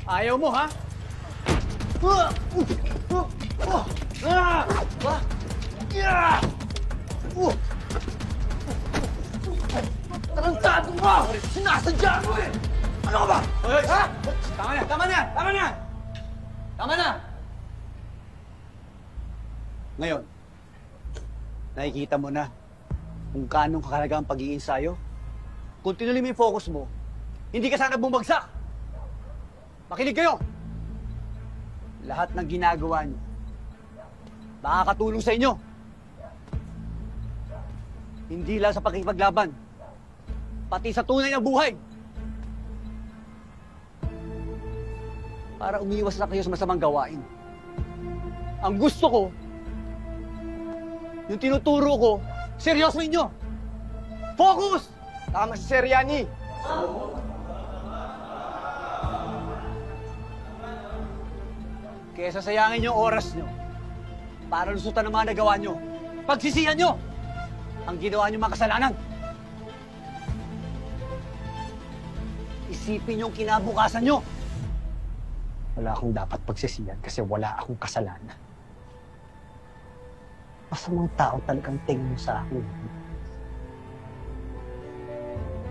Ayaw mo, ha? Tarantado ka! Sinasadya mo eh! Ano ka ba? Hoy! Ha? Tama na! Tama na! Tama na! Tama na! Ngayon, nakikita mo na kung kanong kakalaga ang pag-iinsayo. Kung tinuloy mo yung focus mo, hindi ka sana bumagsak. Makinig kayo! Lahat ng ginagawa niyo, makakatulong sa inyo. Hindi lang sa pakikipaglaban, pati sa tunay na buhay. Para umiwas na kayo sa masamang gawain. Ang gusto ko, yung tinuturo ko, seryosoin nyo! Focus! Tama si Sir Yani. Kesa sayangin yung oras nyo para lusutan ng mga nagawa nyo. Pagsisihan nyo ang ginawa nyo mga kasalanan. Isipin yung kinabukasan nyo. Wala akong dapat pagsisihan kasi wala akong kasalanan. Masamang tao talagang tingin mo sa akin.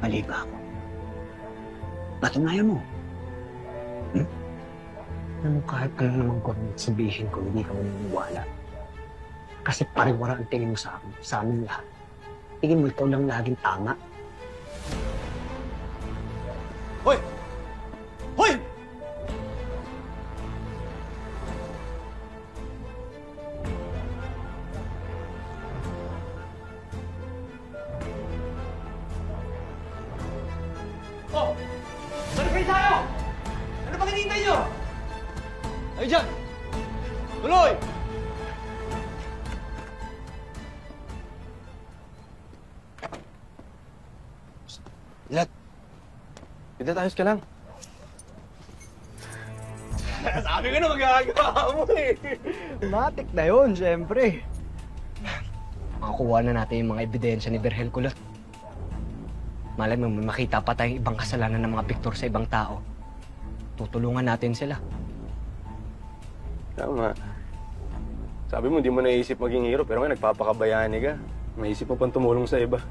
Mali ba ako? Patunayan mo. Ano kahit ano naman ko sabihin ko, hindi ka maniniwala. Kasi pariwara ang tingin mo sa akin, sa amin lahat. Tingin mo ikaw lang laging tama. Hoy! Hoy! Oh! Balik kayo tayo! Ano pang hinihintay nyo? Ay, dyan! Tuloy! Lat, ayos ka lang. Sabi ko na magagawa mo eh. Matik na yun, siyempre. Makakuha na natin yung mga ebidensya ni Berhel Kulot. Malay mo, may makita pa tayong ibang kasalanan ng mga Victor sa ibang tao. Tutulungan natin sila. Tama. Sabi mo, di mo naisip maging hero, pero ngayon nagpapakabayani ka. Maisip mo pang tumulong sa iba.